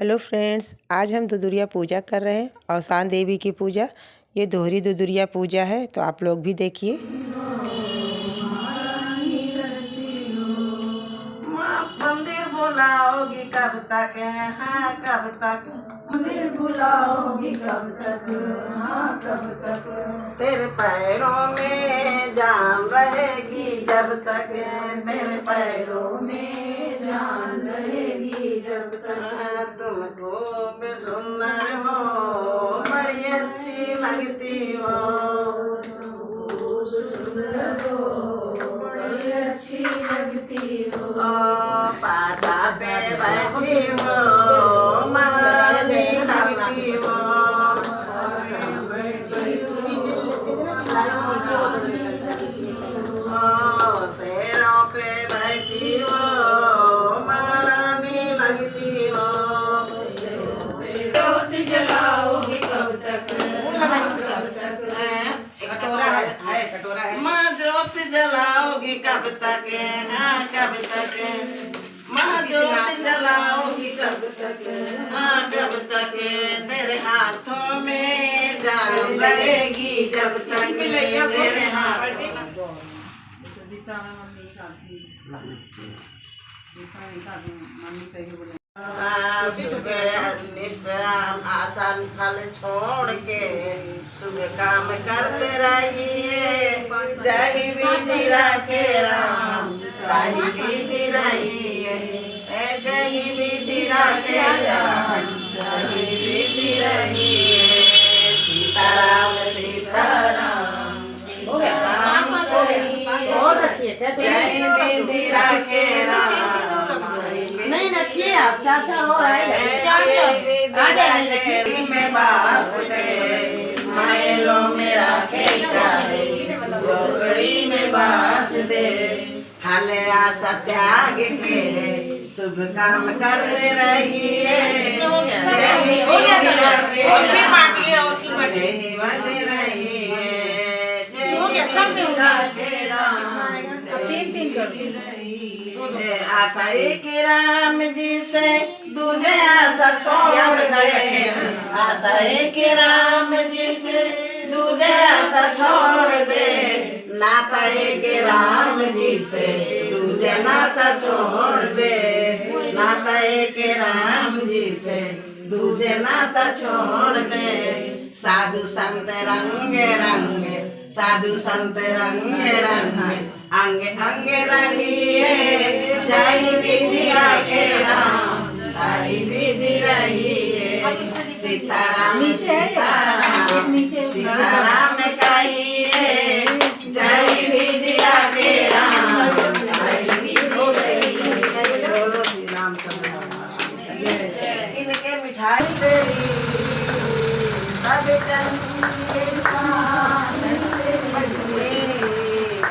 Hello friends, आज हम दुदुरिया पूजा कर रहे हैं। औसान देवी की पूजा, ये दोहरी दुदुरिया पूजा है, तो आप लोग भी देखिए। मंदिर बुलाओगी कब तक, हाँ कब तक, मंदिर बुलाओगी कब तक, हाँ कब तक, तेरे पैरों में जान रहेगी जब तक, तेरे पैरों में जान रहेगी जब तक, तुम खूब सुंदर हो, बड़ी अच्छी लगती हो, खूब सुंदर हो, बड़ी अच्छी लगती हो, पाटा पे बैठी हो, महारानी लगती हो, शेरों पे बैठी हो, महारानी लगती हो, ज्योति जलाओगी कब तक, कटोरा है, माँ ज्योति जलाओगी कब तक, हाँ कब तक, माँ ज्योति जलाओगी कब तक, हाँ कब तक, तेरे हाथों में जान रहेगी जब तक, तेरे हाथों दिशा में निष्काम आसान फल छोड़ के सुबह काम करते रहिए, जही विधि रखे राम ताही विधि रहिए, जही विधि रखे राम ताही विधि रहिए, सीताराम सीताराम जही विधि रखे राम, नहीं रखिए आप, चार हो रहा है, में बास दे महलों में रखे चाहे, झोपड़ी में बास दे, खाले आशा त्याग के शुभ काम करते रहिए, आशा एक राम जी से दूजे आशा छोड़ दे, आशा एक राम जी से दूजे आशा छोड़ दे, नाता एक राम जी से दूजे नाता छोड़ दे, नाता एक राम जी से दूजे नाता छोड़ दे, साधु संत रंग रंग, साधु संत रंग रंग, अंग अंग रहिए, जय विधि रखे राम ताही विधि रहिए, सीताराम सीताराम सीताराम कहिए, जय विधि रखे राम ताही विधि रहिए, इनके मिठाई तेरी सब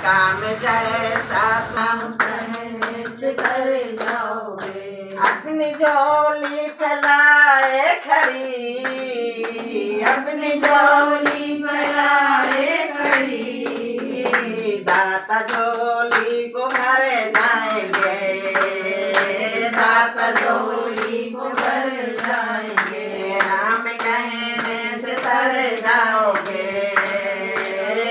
काम जैसा काम से कर जाओगे, अपनी झोली फैलाए खड़ी, अपनी झोली फैलाए खड़ी, दाता झोली को भर जाएंगे, दाता झोली को भर जाएंगे, राम कहने से तर जाओगे,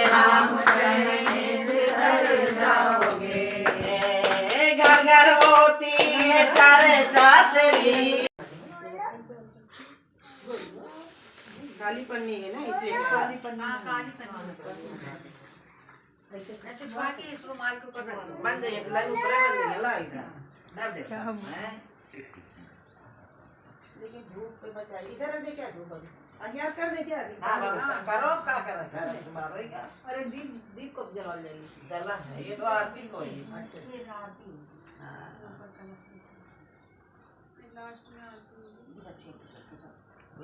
राम कहने से तर जाओगे, घर घर होती है चर्चा तेरी, काली पन्नी है ना, इसे काली पन्नी, काली पन्नी ऐसे स्वाति इस रुमाल को कर रखो, बंद है लाइन ऊपर बंद है, ला इधर दर्द है, लेकिन धूप पे बचाई, इधर दे क्या धूप अज्ञात कर दे क्या, हां करो क्या कर रखा है तुम्हारा ही क्या, अरे दीप दीप कब जला लेगी, जला है ये तो आरती को ही, अच्छा ये आरती, हां लास्ट में आरती,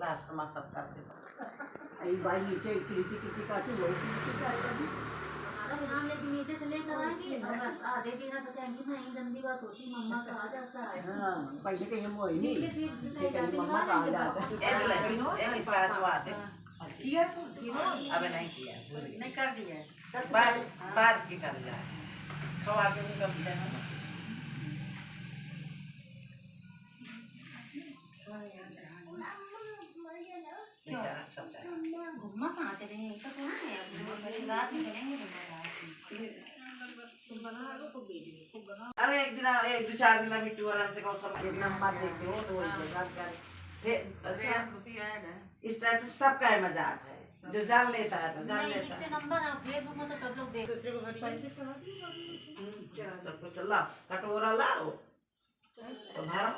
लास्ट में सब करते आई भाई नीचे कितनी काटी हुई हमारा नाम लेके नीचे से लेकर आएंगे, बस आधे दिन तो कहेंगी नहीं, गंदी बात होती, मम्मा कहा जाता है, हां पहले के हम होई नहीं, मम्मा कहा जाता है, इस राजवाद किया तो अबे नहीं किया, नहीं कर दिया, बाद की कर दिया, तो आगे नहीं कर दिया। कहाँ चले हैं, तो कौन है रात में चलेंगे अरे एक दिन 1-2-4 दिन बिट्टू आराम से कौन एक नंबर देते हो तो वही बात कर अच्छा स्टेटस सबका है मजाक है जो जान लेता है तो जान लेता है नंबर आप भेज दूंगा तो सब लोग देख दूसरे को भरिए पैसे सबको चला कटोरा लाओ तो भरो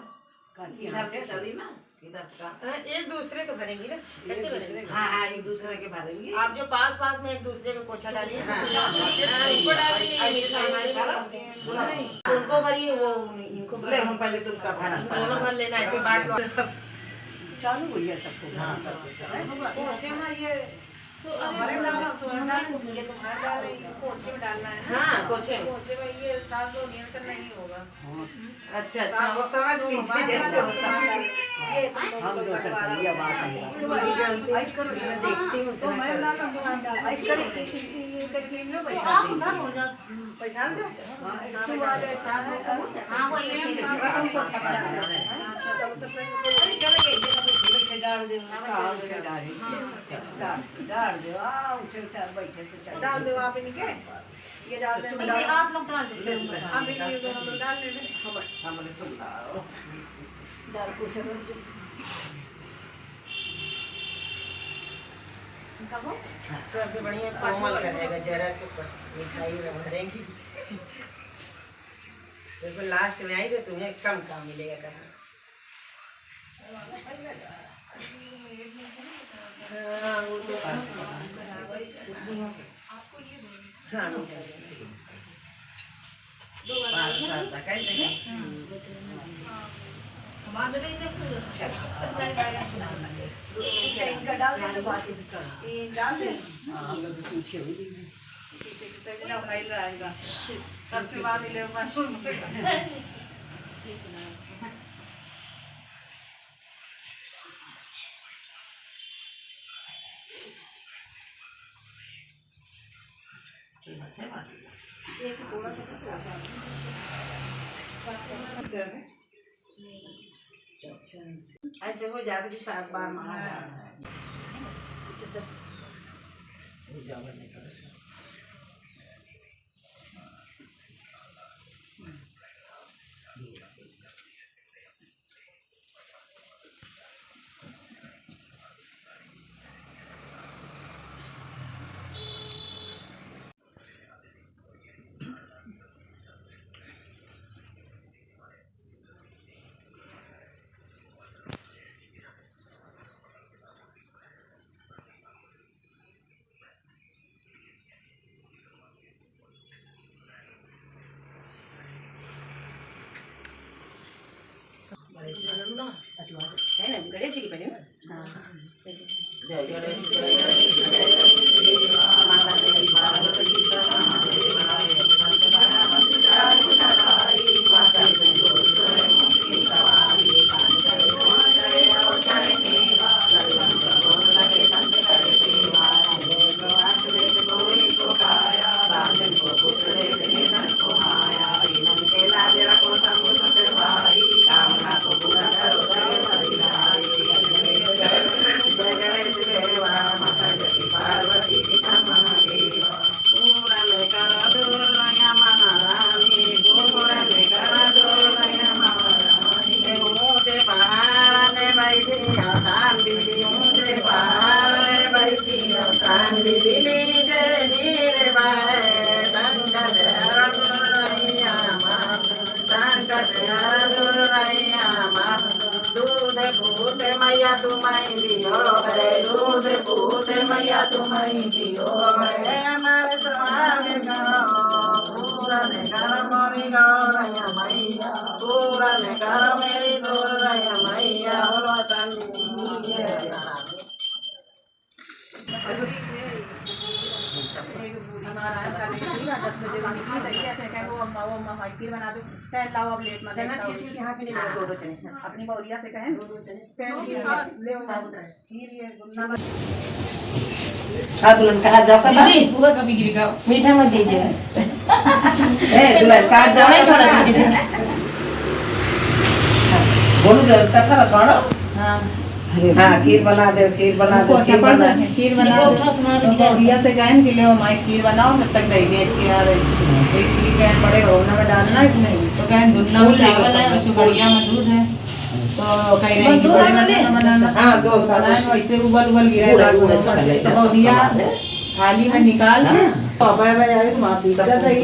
इधर से चली ना इधर का एक दूसरे को भरेंगी ना, कैसे भरेंगे? हाँ एक दूसरे के भरेंगे आप जो पास पास में एक दूसरे को पोछा डालिए, इनको डालिए, उनको भरिए, वो इनको ले हम पहले तुमका भरा दोनों भर लेना, ऐसे बांट लो। चालू हो गया सब कुछ हाँ सब कुछ हाँ पोछे अच्छा अच्छा वो समझ लीजिए जैसे होता है। हम जो सब ये बात है देखती हूँ तो मैं आप उधर हो जाओ बैठा दो हाँ वो ये डाल दे डाल दो आप इनके, ये डाल दे, आप लोग डाल दो आप ये दोनों लोग डाल लेना। हमारे तुम लाओ दाल कुछ सबसे बढ़िया कोमल करेगा, जरा से मिठाई भरेंगी, देखो लास्ट में आई तो तुम्हें कम काम मिलेगा कहाँ। हाँ वो तो हाँ ऐसे हो जाते कि 7 बार मारा है ना, गणेश जी की पहले ना चना छील के हाथ में ले लो, दो चने अपनी बौरिया से कहें दुल्हन कहा जाओ का दीदी पूरा कभी गिरेगा, मीठा मत दीजिए, दुल्हन कहा जाओ थोड़ा दीजिए। बोलो जरा थोड़ा हाँ हाँ खीर बना दे, खीर बना दे, खीर बना दे। खीर बना दो तो भैया से कहन कि ले माई खीर बनाओ, तब तक दही बेच के आ रही एक खीर कहन पड़े भगोना में डालना इसमें, तो कहन दुन्ना में चावल है और चुगड़िया में दूध है, तो कह रही कि बड़े में बनाना। हाँ 2 साल वैसे उबल गिरा तो भैया थाली में निकाल पापा में जाए तो वहाँ पीसा दही।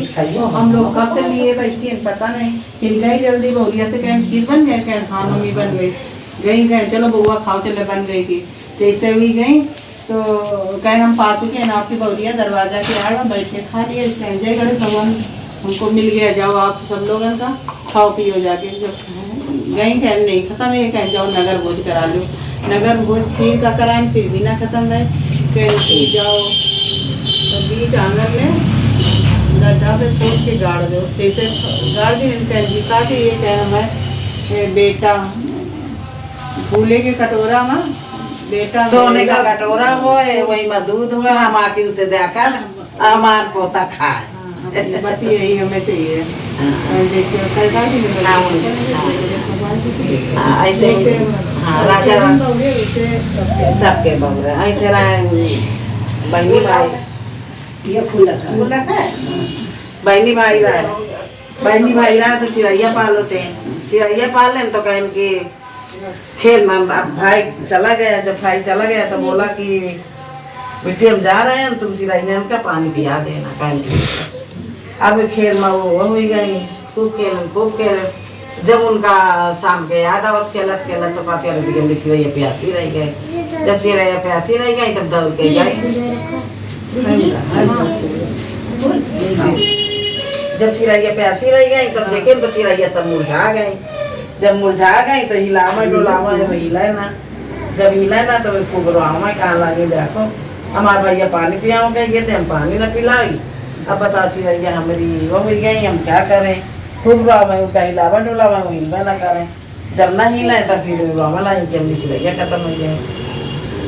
हम लोग कब से लिए बैठी पता नहीं, फिर गई जल्दी भैया से कहन खीर बन गई, कहन हाँ मम्मी बन गई। गई कहें चलो बउआ खाओ, चले बन गई थी जैसे हुई गई तो कहें हम पा चुके हैं आपकी बउरिया दरवाजा के आड़ में बैठ के खा लिए। कहें जय गणेश भगवान हमको मिल गया, जाओ आप सब लोग का खाओ पियो जाके। जब गई कहें नहीं खत्म है, कहें जाओ नगर भोज करा लो। नगर भोज खीर का कराएं फिर भी ना खत्म रहे, कहें जाओ तो बीच आंगन में गड्ढा पे खोद के गाड़ दो, जैसे गाड़ दी कहें काटी ये कहें हमारे बेटा फूले के कटोरा में बेटा सोने का कटोरा हो वही में दूध हो, हम आकिल से देखा हमार पोता खाए। बस यही हमें चाहिए। जैसे ऐसे राजा सबके बउरे ऐसे बहनी भाई ये फूल बहनी भाई रहा, बहनी भाई रहा तो चिड़ैया पाल होते हैं, चिड़ैया पाल लें तो कहें कि खेल में। अब भाई चला गया, जब भाई चला गया तो बोला कि बेटी हम जा रहे हैं, तुम चिड़ैया का पानी पिया देना कहें। अब खेल में वो हो गई, खूब खेल। जब उनका शाम के याद आवत खेलत तो कहते रहे चिड़ैया प्यासी रह गए। जब चिड़ैया प्यासी रह गई तब दौड़ के गई। जब चिड़ैया प्यासी रह गई तब देखे तो चिड़ैया सब मुरझा गई। जब मुरझा गई तो हिलावा डोलावा हिले ना, जब हिले ना तो खूब रोआवा कहाँ लगे देखो हमारे भैया पानी पियाओ गए थे, हम पानी न पिलाई। अब बता चिड़ैया हमारी वो हो गई, हम क्या करें। खूब रोआवा उसका हिलावा डोलावा हिलवा ना करें, जब ना हिले तब फिर रोआवा लाई कि हमारी चिड़ैया खत्म हो गई।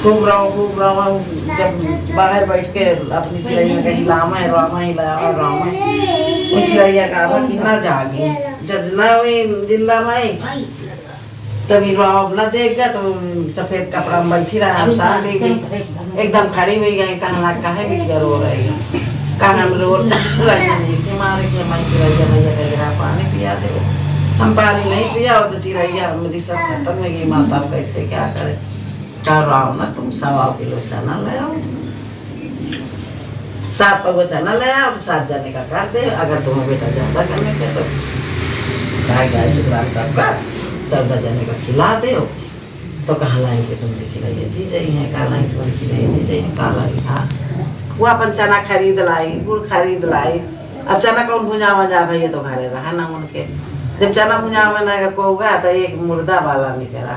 खूब रहा जब बाहर बैठ के अपनी चिड़ैया का हिलावा रोआवा वो चिड़ैया का कितना जागी। जब ना हुई जिंदा भाई तभी रोना देख गया तो सफेद कपड़ा में बैठी रहा, एकदम खड़ी हुई गई। कहाँ बिटिया रो रही है, कहाँ हम रो रहे मारे कि हमारी चिड़ैया भैया कह पानी पिया दे। हम पानी नहीं पिया तो चिड़ैया मेरी सब खत्म हो गई। माता कैसे क्या करे, कह आओ ना तुम 1.25 किलो चना ले आओ, 7 पगो चना ले आओ तो 7 जने का काट दे। अगर तुम्हें बेटा ज्यादा करने के तो गाय टुकड़ा सबका 14 जने का खिला दे। तो कहाँ लाएंगे तुम चिड़ैया जी जाई है, कहाँ लाएंगे तुम्हारी चिड़ैया जी जाई, कहाँ लाई। हाँ वो अपन चना खरीद लाई, गुड़ खरीद लाई। अब चना कौन भुजावा जा भैया तो घरे रहा ना उनके। जब चना भुजावा ना को गया तो एक मुर्दा वाला निकला,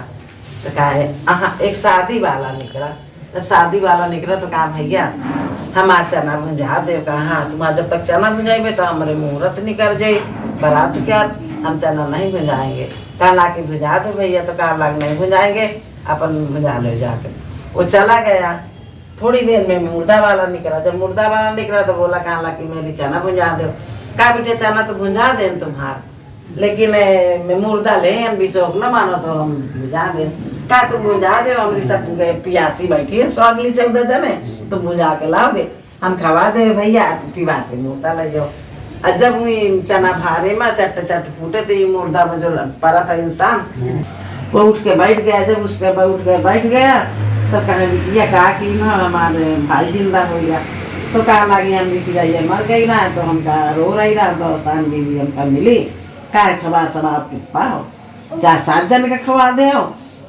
तो कहा एक शादी वाला निकला। जब शादी वाला निकला तो कहा भैया हमारा चना भुंजा दे। कहा तुम्हारा जब तक चना भुंजाएंगे तो हमारे मुहूर्त निकल जाए, बारात क्या हम चना नहीं भुंजाएंगे। कहा ला के भुजा दो भैया, तो कहा लाग नहीं भुंजाएंगे अपन भुजा लो जाकर। वो चला गया, थोड़ी देर में मुर्दा वाला निकला। जब मुर्दा वाला निकला तो बोला कहा ला कि मेरी चना भुंजा दो। कहा बेटे चना तो भुंजा दें तुम्हारा, लेकिन मैं मुर्दा ले हम भी शौक न मानो तो हम भुजा दें। कहा तुम भुजा दो, हमारी सब पियासी बैठी है 100 अगली 14 जने, तुम भुजा के लाओगे हम खवा दे भैया, तुम पिवाते मुर्दा ले जाओ। और जब चना भारे में चट फूटे तो ये मुर्दा में जो पड़ा था इंसान वो उठ के बैठ गया। जब उस पर उठ के बैठ गया तो कहे बिटिया कहा कि ना हमारे भाई जिंदा हो गया। तो कहा लगी हम चिड़ैया मर गई ना, तो हम कहा रो रही रहा। तो शान बीवी हमका मिली, कहा सवा पिप्पा हो, चाहे 7 जने का खवा दे हो,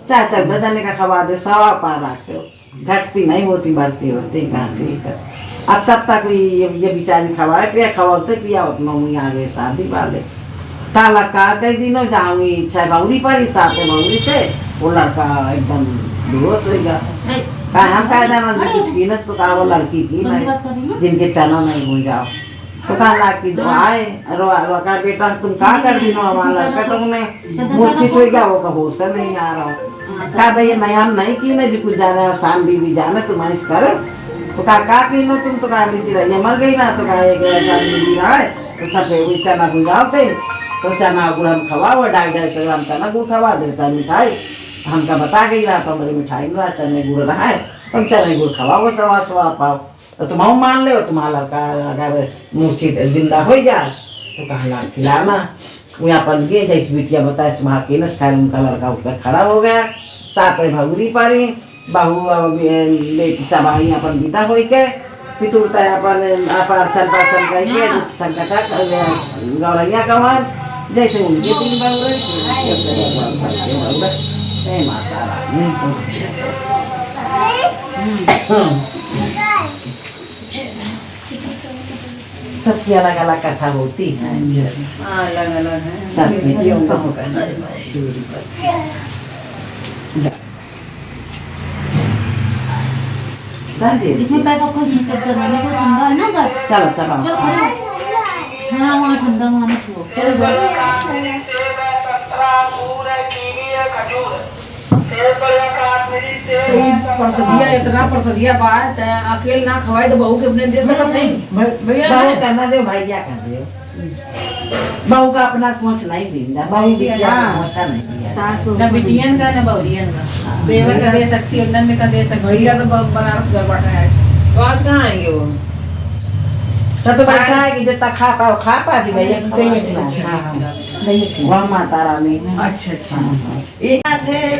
चाहे 14 जने का खवा दो, 1.25 पा रखे हो, घटती नहीं होती बढ़ती होती। कहा ठीक है। अब तब तक ये बेचारी खवाए पिया खवाते पिया उतना हुई आ गए शादी वाले। काला का कई दिनों जाऊंगी 6 बउरी पर 7 बउरी से वो लड़का एकदम बेहोश हो गया। कहा हम कहा जाना कुछ की न, तो कहा वो लड़की की नहीं जिनके चना नहीं भूल जाओ। तो कहा ला कि आए रो का बेटा तुम कहा कर दी नो हमारा लड़का तो उन्हें मूर्छित हो गया, वो होश नहीं आ रहा। कहा भैया नहीं हम नहीं की नहीं जो कुछ जाने और शान बीवी जाने तुम ऐसा करे। तो कहा की नो तुम, तो कहा चिड़ैया मर गई ना। तो कहा एक शान बीवी रहा है तो सब चना भुजाओ थे, तो चना गुड़ हम खवाओ 2.5 ग्राम चना गुड़ खवा देता मिठाई। हमका बता गई रहा तो मेरी मिठाई में चने गुड़ रहा है, तुम चने गुड़ खवाओ सवा सवा पाओ, तो तुम मान ले तुम्हारा लड़का अगर मूर्छी जिंदा हो जाए तो कहला खिलाना। वहाँ अपन गए जैसे बिटिया बताए वहाँ के न खैर उनका लड़का उठकर खड़ा हो गया, साथ में भगुरी पारी बहू बेटी सब आई अपन विदा हो के पितुरता अपन अर्चन पर्चन करके संकटा गौरैया कमान जैसे उनके दिन बन रही माता रानी। सबकी अलग अलग कथा होती है, अलग अलग है। इसमें पैर को जीत कर करना है, तो ठंडा है ना घर। चलो चलो चलो खड़े हो। हाँ वहाँ ठंडा वहाँ में छुओ। चलो परसदिया इतना परसदिया बात है, अकेले ना खवाए तो बहू के अपने दे सकत है। बहू करना दे भाई क्या कर दे, बहू का अपना पहुँच नहीं देना, बहू भी पहुँचा नहीं दिया। ना बिटियन का ना बहुरियन का, देवर का दे सकती है, नंद का दे सकती है। भैया तो बनारस घर बैठे आए। तो आज कहाँ आएंगे वो? तो बैठा है कि जितना खा पाओ भी भैया वह माता रानी। अच्छा अच्छा।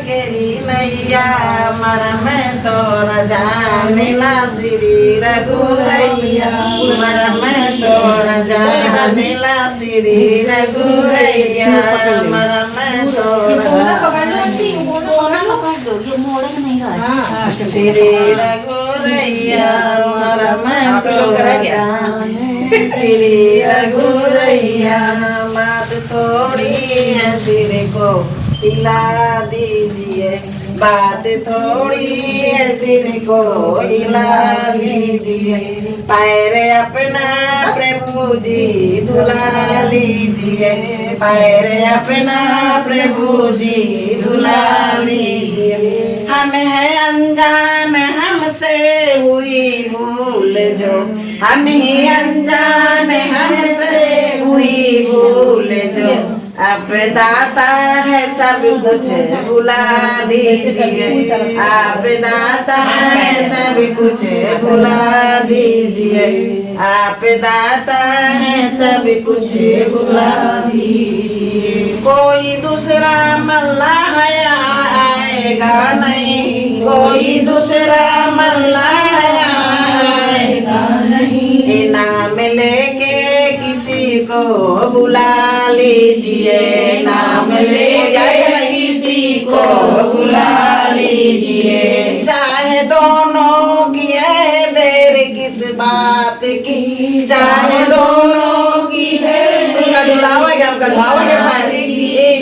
केरी नैया मर में तो रजानीला श्री रघुरैया, मर में तो रजानीला श्री रघुरैया, मर में तो ये मोड़े में नहीं रहा। श्री रघुरैया, मर में तो श्री रघुरैया, बात थोड़ी है सिर को हिला दीजिए, बात थोड़ी है सिर को हिला दीजिए, पैर अपना प्रभु जी धुला लीजिए, पैर अपना प्रभु जी धुला लीजिए। हम है अनजान हमसे हुई भूल जो, हम ही अनजान हमसे हुई भूल जो, अब दाता है सब कुछ भुला दीजिए, आप दाता है सब कुछ भुला दीजिए, आप दाता है सब कुछ भुला दीजिए। कोई दूसरा मल्लाह आएगा नहीं, कोई दूसरा मल्लाह आएगा नहीं, नाम लेके किसी को बुला लीजिए, नाम लेके किसी को बुला लीजिए, चाहे दोनों की है देर किस बात की, चाहे दोनों की है दुलावेगा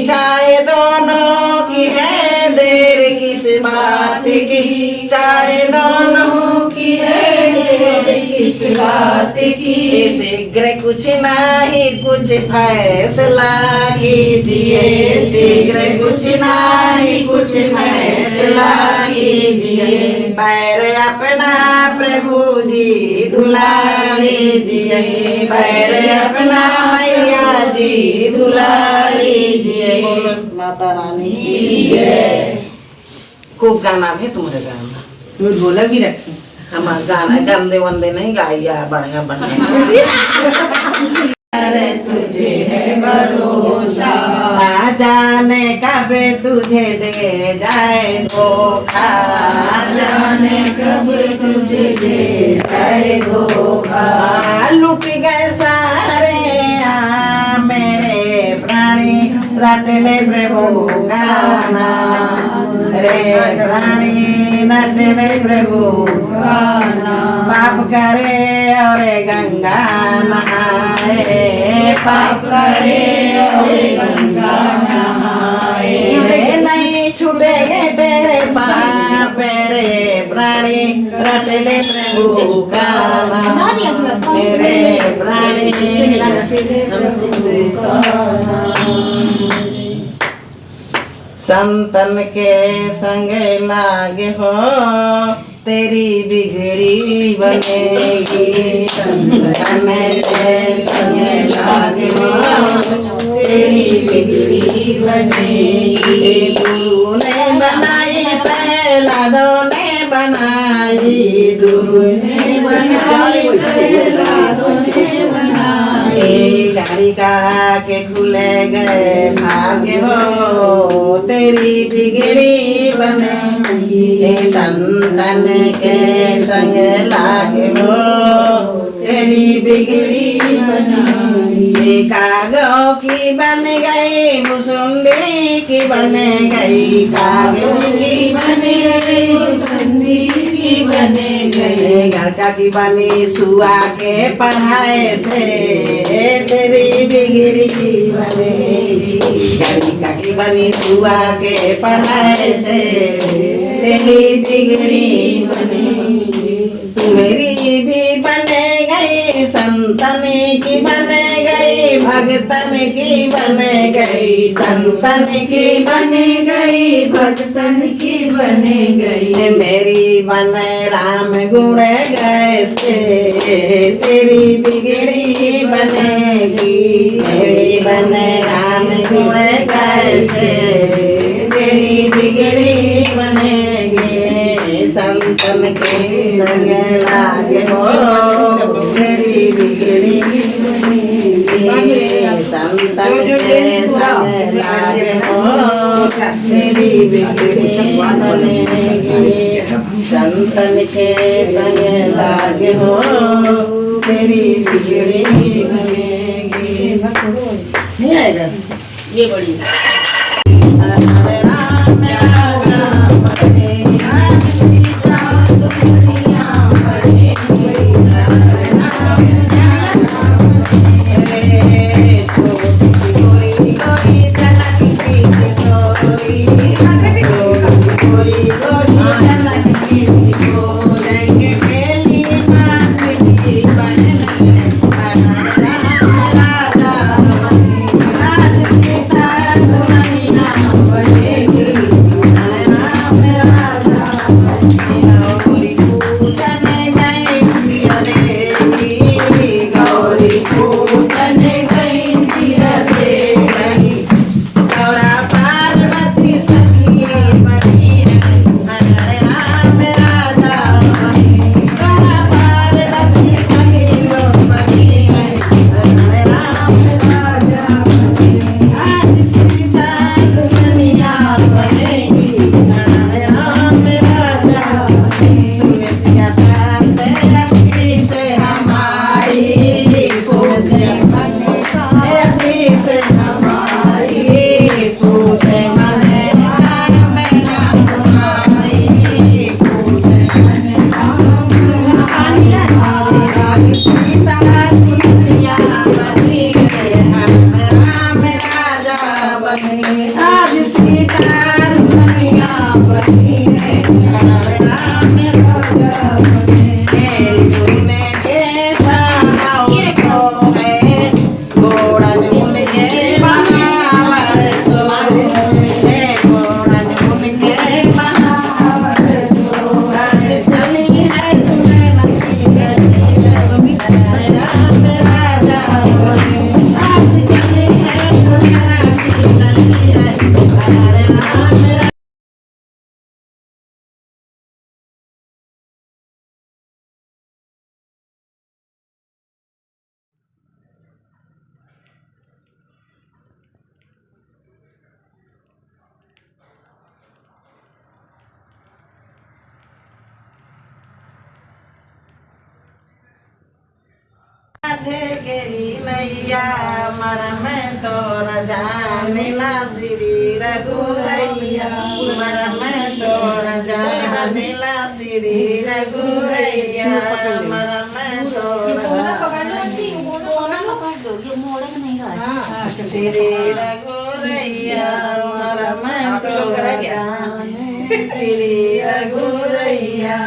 चाहे दोनों की है देर किस बात की, चाहे दोनों की है देर किस बात की, शीघ्र कुछ नहीं कुछ फैसला कीजिए, शीघ्र कुछ नहीं कुछ फैसला कीजिए, पैर अपना प्रभु जी धुला लीजिए, पैर अपना मैया जी धुला लीजिए। बोलो माता रानी की जय। खूब गाना भी तुम्हारे गाना, तो ढोलक भी रखी। हमारा गाना गंदे वंदे नहीं गाइया, बढ़िया बढ़िया। अरे तुझे है भरोसा, आ जाने कब तुझे दे जाए धोखा, जाने कब तुझे दे जाए धोखा, लुट गए सारे मेरे प्राणी रट ले प्रभु गाना, रे प्राणी रट ले प्रभु गाना, पाप करे और गंगा नहाए, पाप करे और गंगा नहाए, नहीं छूटेंगे तेरे पाप रे प्राणी रट ले प्रभु गाना, रे प्राणी रट ले प्रभु गाना। संतन के संग लागे हो तेरी बिगड़ी बनेगी, संतन के संग लागे तेरी बिगड़ी बनेगी। गुरु ने बनाई पहला दो ने बनाई, गुरु ने बनाई पहला दो ने बनाई। गाड़ी का के खुले गए भाग्य हो तेरी बिगड़ी बनेगी। संतन के संग लागे हो तेरी बिगड़ी बनाई। कागों की बन गई मुसुंडी की बन गई, कागज की बन गई मुसुंडी की बन गई। गड़का की बनी सुआ के पढ़ाए से तेरी बिगड़ी बनेगी। गड़का की बनी सुआ के पढ़ाए से तेरी बिगड़ी बनेगी। तू मेरी भी बने गई संतन की बने गई, भगतन की बने गई, संतन की बने गई, भगतन की बने गई। मेरी बने राम गुण गए से तेरी बिगड़ी बनेगी। मेरी बने राम गुण गए से तेरी बिगड़ी बनेगी। संतन के संग लागे हो तेरी बिगड़ी बनेगी। संतन के संग लागे हो तेरी बिगड़ी बनेगी। संतन के संग लागे हो तेरी बिगड़ी बनेगी। नहीं आएगा ये बड़ी घेरी नैया मर में तो रजानिला श्री रघुरैया, मर में तो रजानिला श्री रघुरैया, मर में तो श्री रघुरैया, मर में तो श्री रघुरैया।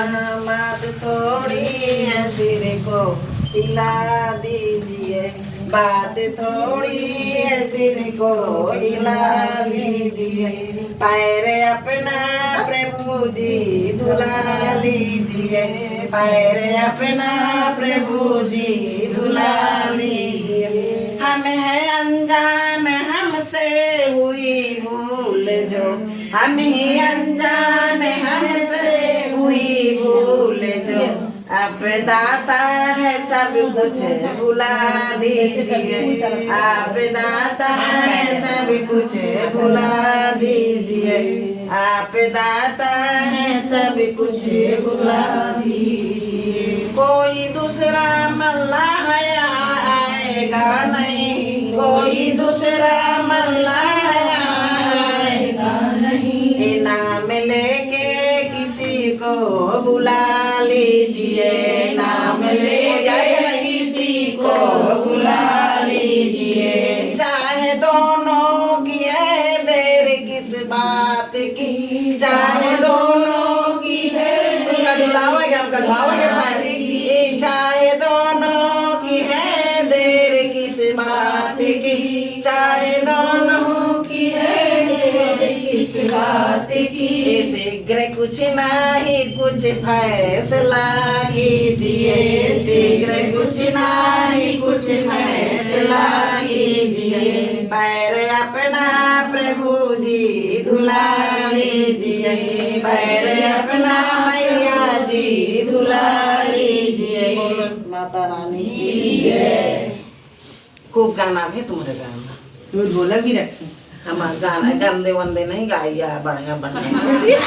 बात थोड़ी है सिर को हिला दीजिए, बात थोड़ी ऐसी कोई लीजिए पैर अपना प्रभु जी धुला लीजिए पैर अपना प्रभु जी धुला लीजिए हम है अनजान हमसे हुई भूल जो हम ही अनजान हमसे हुई भूल जो अब दाता है सब कुछ भुला दीजिए आप दाता है सब कुछ भुला दीजिए आप दाता है सब कुछ भुला दीजिए कोई दूसरा मल्लाह आएगा नहीं कोई दूसरा मल्लाह आएगा नहीं नाम लेके किसी को बुला लीजिए नाम लेके किसी को बुला लीजिए चाहे दोनों की है देर किस बात की चाहे दोनों की है तुमका दुलाओगे हमका दुलाओगे भाई चाहे दोनों की है देर किस बात की चाहे दोनों की है किस बात की शीघ्र कुछ नहीं कुछ फैसला कीजिए शीघ्र कुछ नहीं कुछ फैसला कीजिए पैर अपना प्रभु जी धुला लीजिए पैर अपना मैया जी धुला लीजिए माता रानी की जय खूब गाना भी तुम्हारे गाना तो ढोलक भी रखते हैं हमारा गाना गंदे वंदे नहीं गाइया बढ़िया बढ़िया